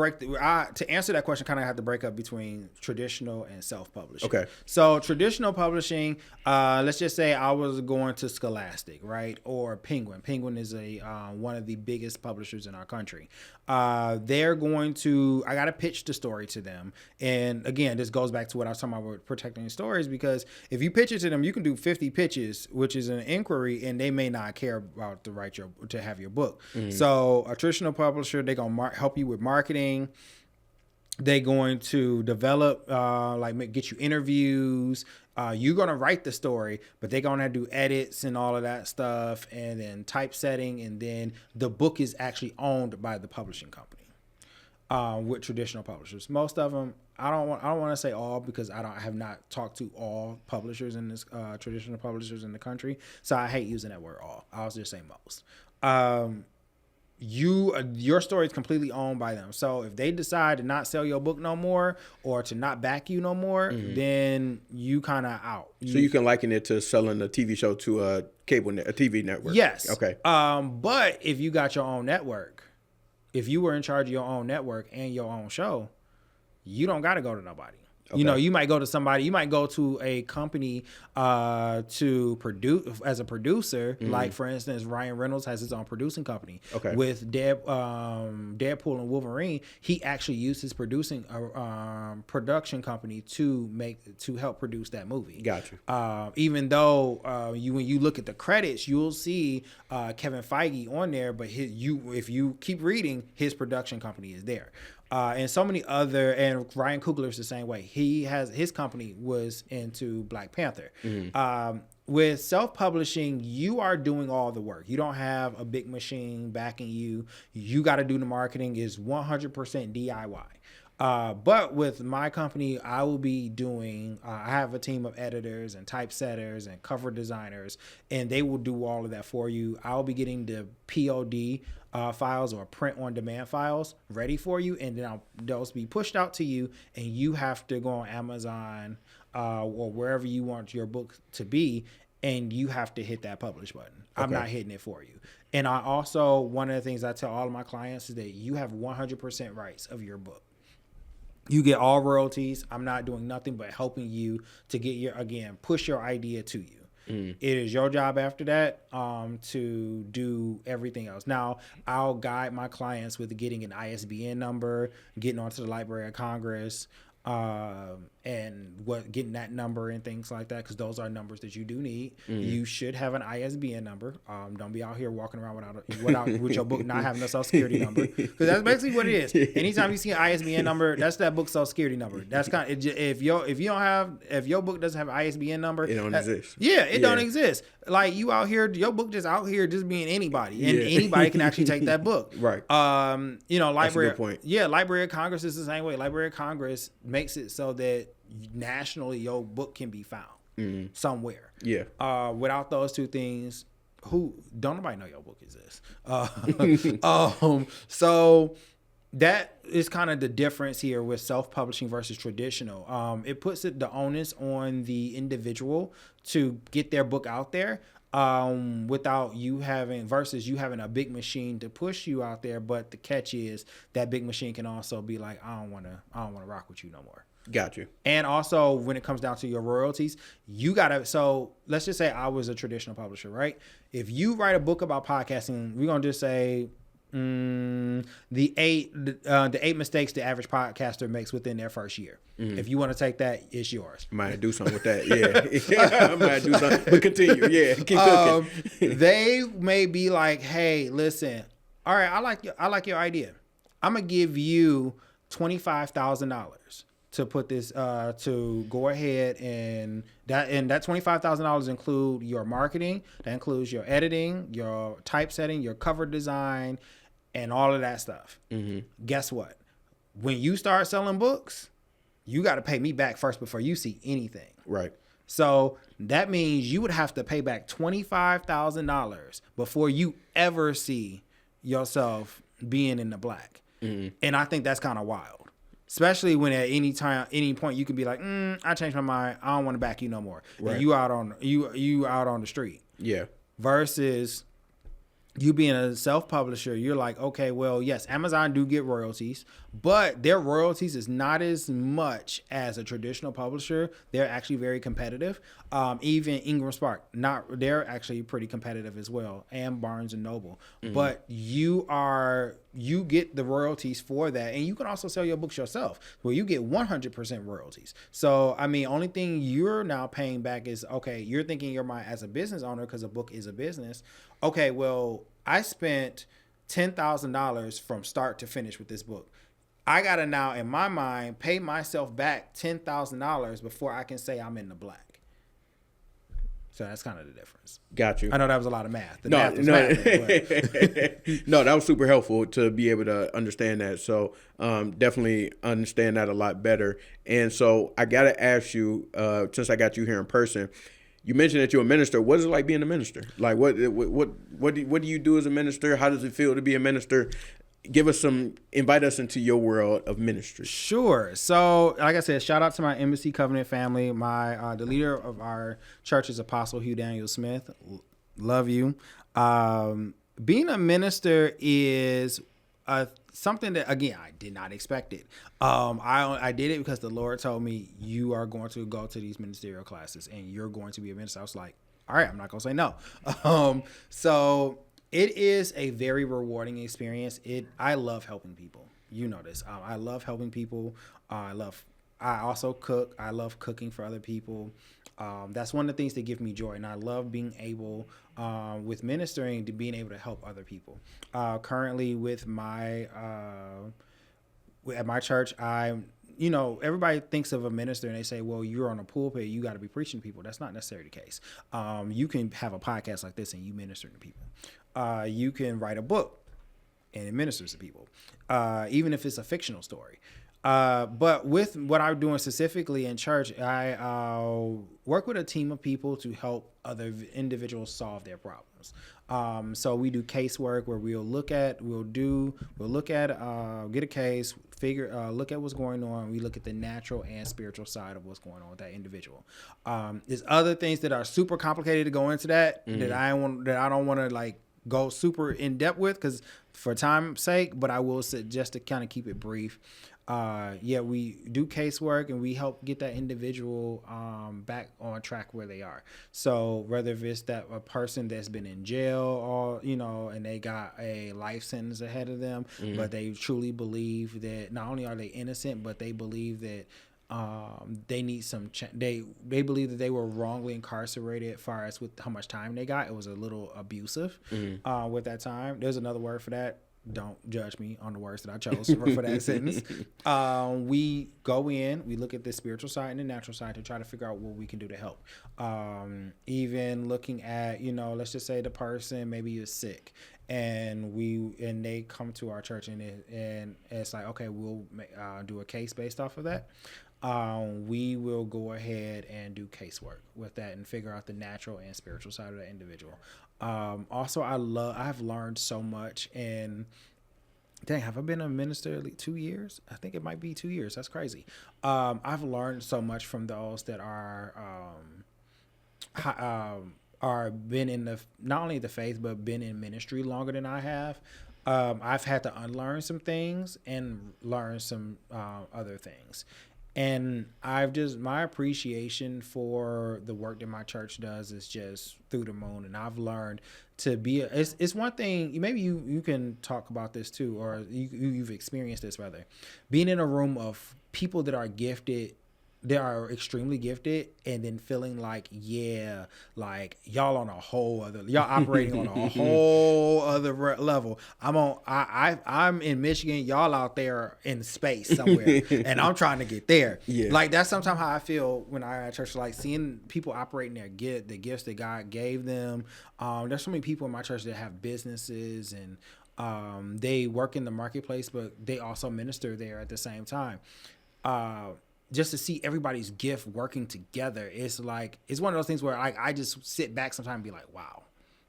to answer that question, kind of have to break up between traditional and self-publishing. Okay. So traditional publishing, let's just say I was going to Scholastic, right, or Penguin. Penguin is one of the biggest publishers in our country. They're going to, I got to pitch the story to them. And again, this goes back to what I was talking about with protecting stories, because if you pitch it to them, you can do 50 pitches, which is an inquiry, and they may not care about to have your book. Mm-hmm. So a traditional publisher, they're going to help you with marketing. They're going to develop, get you interviews. You're going to write the story, but they're going to do edits and all of that stuff, and then typesetting, and then the book is actually owned by the publishing company. With traditional publishers, most of them, I don't want to say all, because I have not talked to all publishers in this traditional publishers in the country, so I hate using that word all. I'll just say most. Your story is completely owned by them. So if they decide to not sell your book no more, or to not back you no more, then you kind of out. So you can liken it to selling a TV show to a TV network. Yes. Okay. But if you got your own network, if you were in charge of your own network and your own show, you don't got to go to nobody. You know, you might go to somebody, you might go to a company to produce as a producer. Like, for instance, Ryan Reynolds has his own producing company. With Deadpool and Wolverine, he actually used his production company to help produce that movie. Gotcha. Even though when you look at the credits, you'll see Kevin Feige on there, but if you keep reading, his production company is there. And so many other, and Ryan Coogler's the same way. His company was into Black Panther. With self-publishing, you are doing all the work. You don't have a big machine backing you. You got to do the marketing. Is 100% DIY. But with my company, I will be doing, I have a team of editors and typesetters and cover designers, and they will do all of that for you. I'll be getting the POD files or print on demand files ready for you, and then those be pushed out to you, and you have to go on Amazon or wherever you want your book to be, and you have to hit that publish button. I'm not hitting it for you. And I also, one of the things I tell all of my clients is that you have 100% rights of your book. You get all royalties. I'm not doing nothing but helping you to get push your idea to you. It is your job after that to do everything else. Now, I'll guide my clients with getting an ISBN number, getting onto the Library of Congress, and getting that number and things like that, because those are numbers that you do need. You should have an ISBN number. Don't be out here walking around with your book not having a Social Security number, because that's basically what it is. Anytime you see an ISBN number, that's that book's Social Security number. That's kind of, if your book doesn't have an ISBN number, it don't exist. Yeah, it don't exist. Like, you out here, your book just out here just being anybody, and anybody can actually take that book. Right. You know, Library. That's a good point. Yeah, Library of Congress is the same way. Library of Congress makes it so that nationally your book can be found somewhere. Yeah. Without those two things, don't nobody know your book exists. So that is kind of the difference here with self-publishing versus traditional. It puts the onus on the individual to get their book out there, without you having a big machine to push you out there. But the catch is that big machine can also be like, I don't want to rock with you no more. Got you. And also, when it comes down to your royalties, so let's just say I was a traditional publisher, right? If you write a book about podcasting, we're going to just say the eight mistakes the average podcaster makes within their first year. If you want to take that, it's yours. Might do something with that. Yeah. I might do something. But continue. Yeah. Keep cooking. They may be like, hey, listen, all right, I like your idea. I'm going to give you $25,000 to put this, to go ahead and that $25,000 include your marketing, that includes your editing, your typesetting, your cover design, and all of that stuff. Guess what? When you start selling books, you got to pay me back first before you see anything. Right. So that means you would have to pay back $25,000 before you ever see yourself being in the black. And I think that's kind of wild. Especially when at any point you can be like, I changed my mind. I don't want to back you no more. Right. And you out on the street. Yeah. Versus you being a self-publisher, you're like, okay, well, yes, Amazon do get royalties, but their royalties is not as much as a traditional publisher. They're actually very competitive. Even Ingram Spark, they're actually pretty competitive as well, and Barnes and Noble. But you get the royalties for that, and you can also sell your books yourself, where you get 100% royalties. So, I mean, only thing you're now paying back is, okay, you're thinking you're as a business owner, because a book is a business. Okay, well, I spent $10,000 from start to finish with this book. I gotta now, in my mind, pay myself back $10,000 before I can say I'm in the black. So that's kind of the difference. Got you. I know that was a lot of math. No, that was super helpful to be able to understand that. So definitely understand that a lot better. And so I got to ask you, since I got you here in person, you mentioned that you're a minister. What is it like being a minister? Like what do you do as a minister? How does it feel to be a minister? Invite us into your world of ministry. Sure. So, like I said, shout out to my Embassy Covenant family. The leader of our church is Apostle Hugh Daniel Smith. Love you. Being a minister is something that, again, I did not expect it. I did it because the Lord told me, you are going to go to these ministerial classes and you're going to be a minister. I was like, all right, I'm not going to say no. So it is a very rewarding experience. I love helping people. You know this. I love helping people. I also cook. I love cooking for other people. That's one of the things that give me joy, and I love being able, with ministering, to being able to help other people. Currently, with at my church, everybody thinks of a minister and they say, well, you're on a pulpit, you got to be preaching to people. That's not necessarily the case. You can have a podcast like this and you minister to people. You can write a book and it ministers to people, even if it's a fictional story. But with what I'm doing specifically in church, I work with a team of people to help other individuals solve their problems. So we do casework where get a case, look at what's going on. We look at the natural and spiritual side of what's going on with that individual. There's other things that are super complicated to go into that I don't want to like go super in depth with, because for time's sake, but I will suggest to kind of keep it brief. We do casework and we help get that individual back on track where they are. So whether if it's that a person that's been in jail or, and they got a life sentence ahead of them, but they truly believe that not only are they innocent, but they believe that they need some they believe that they were wrongly incarcerated as far as with how much time they got. It was a little abusive with that time. There's another word for that. Don't judge me on the words that I chose for that sentence. We go in, we look at the spiritual side and the natural side to try to figure out what we can do to help. Even looking at, let's just say the person maybe is sick and they come to our church and it's like, okay, we'll do a case based off of that. We will go ahead and do casework with that and figure out the natural and spiritual side of that individual. Also, I've learned so much, and dang, have I been a minister 2 years? I think it might be 2 years. That's crazy. I've learned so much from those that are been in not only the faith, but been in ministry longer than I have. I've had to unlearn some things and learn some other things. And my appreciation for the work that my church does is just through the moon. And I've learned to be, it's one thing, maybe you can talk about this too, or you've experienced this rather. Being in a room of people that are gifted, they are extremely gifted, and then feeling like y'all operating on a whole other level. I'm in Michigan, y'all out there in space somewhere, and I'm trying to get there. Yeah. Like that's sometimes how I feel when I at church, like seeing people operating the gifts that God gave them. There's so many people in my church that have businesses and they work in the marketplace, but they also minister there at the same time. Just to see everybody's gift working together, it's one of those things where I just sit back sometimes and be like, wow,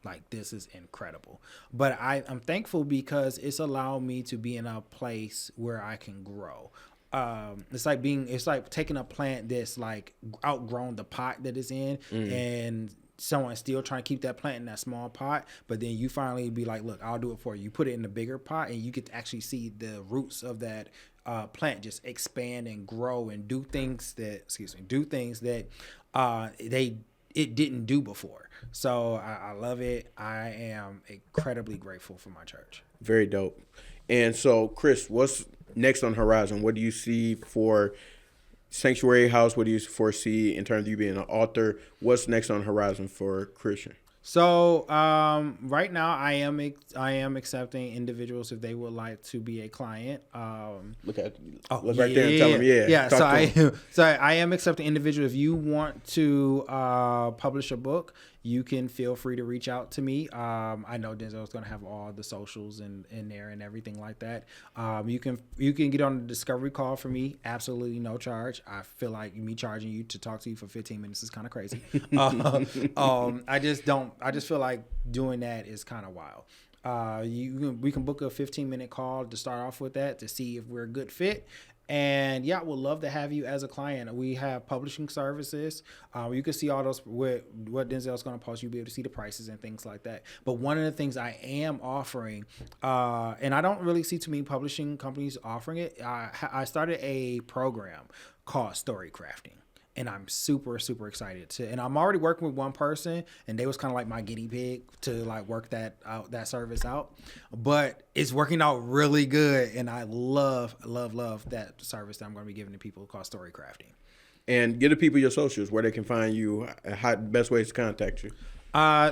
like this is incredible. But I'm thankful because it's allowed me to be in a place where I can grow. It's like taking a plant that's like outgrown the pot that it's in, and someone's still trying to keep that plant in that small pot, but then you finally be like, look, I'll do it for you. You put it in the bigger pot and you get to actually see the roots of that plant just expand and grow and do things that it didn't do before. So I love it. I am incredibly grateful for my church. Very dope. And so, Chris, what's next on the horizon? What do you see for Sanctuary House? What do you foresee in terms of you being an author? What's next on the horizon for Christian? So right now I am accepting individuals if they would like to be a client. Look right there and tell them, yeah. So I am accepting individuals. If you want to publish a book, you can feel free to reach out to me. I know Denzel's going to have all the socials in there and everything like that. You can get on the discovery call for me. Absolutely no charge. I feel like me charging you to talk to you for 15 minutes is kind of crazy. I just feel like doing that is kind of wild. We can book a 15-minute call to start off with that to see if we're a good fit. And yeah, we'd love to have you as a client. We have publishing services. You can see all those what Denzel's going to post. You'll be able to see the prices and things like that. But one of the things I am offering, and I don't really see too many publishing companies offering it. I started a program called Story Crafting. And I'm super, super excited to. And I'm already working with one person, and they was kind of like my guinea pig to like work that service out. But it's working out really good, and I love that service that I'm going to be giving to people called Story Crafting. And give the people your socials where they can find you, how best ways to contact you.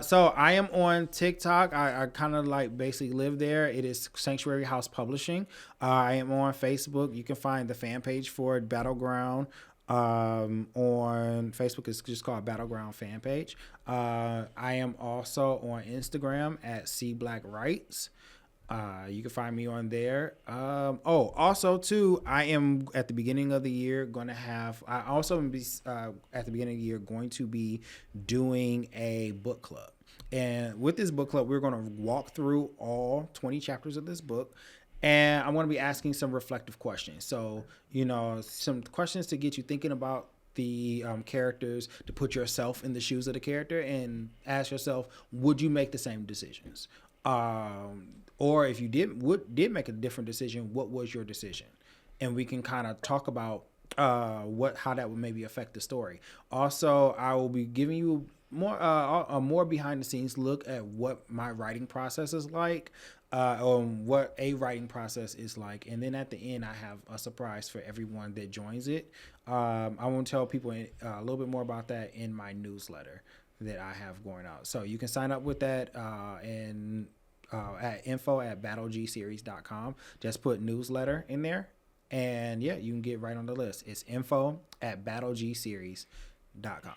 So I am on TikTok. I kind of like basically live there. It is Sanctuary House Publishing. I am on Facebook. You can find the fan page for Battleground. On Facebook, it's just called Battleground fan page. I am also on Instagram at cblackwrites. You can find me on there. Also too, I am at the beginning of the year going to have. I also be at the beginning of the year going to be doing a book club. And with this book club, we're going to walk through all 20 chapters of this book. And I'm going to be asking some reflective questions. So, some questions to get you thinking about the characters, to put yourself in the shoes of the character and ask yourself, would you make the same decisions? Or if you did make a different decision, what was your decision? And we can kind of talk about how that would maybe affect the story. Also, I will be giving you a more behind the scenes look at what my writing process is like, what a writing process is like, and then at the end I have a surprise for everyone that joins it. I want to tell people a little bit more about that in my newsletter that I have going out. So you can sign up with that at info@battlegseries.com. Just put newsletter in there, and yeah, you can get right on the list. It's info@battlegseries.com.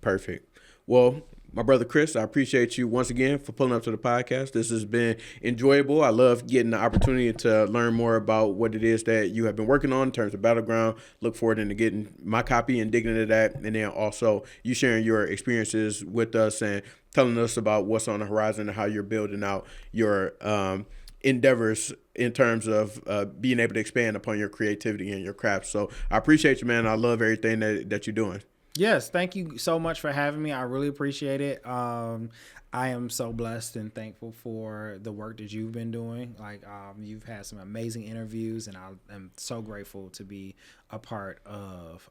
Perfect. Well, my brother Chris, I appreciate you once again for pulling up to the podcast. This has been enjoyable. I love getting the opportunity to learn more about what it is that you have been working on in terms of Battleground. Look forward to getting my copy and digging into that. And then also you sharing your experiences with us and telling us about what's on the horizon and how you're building out your endeavors in terms of being able to expand upon your creativity and your craft. So I appreciate you, man. I love everything that you're doing. Yes, thank you so much for having me. I really appreciate it. I am so blessed and thankful for the work that you've been doing. Like, you've had some amazing interviews, and I am so grateful to be a part of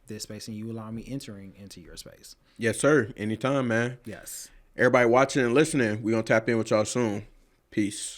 this space, and you allow me entering into your space. Yes, sir. Anytime, man. Yes. Everybody watching and listening, we're going to tap in with y'all soon. Peace.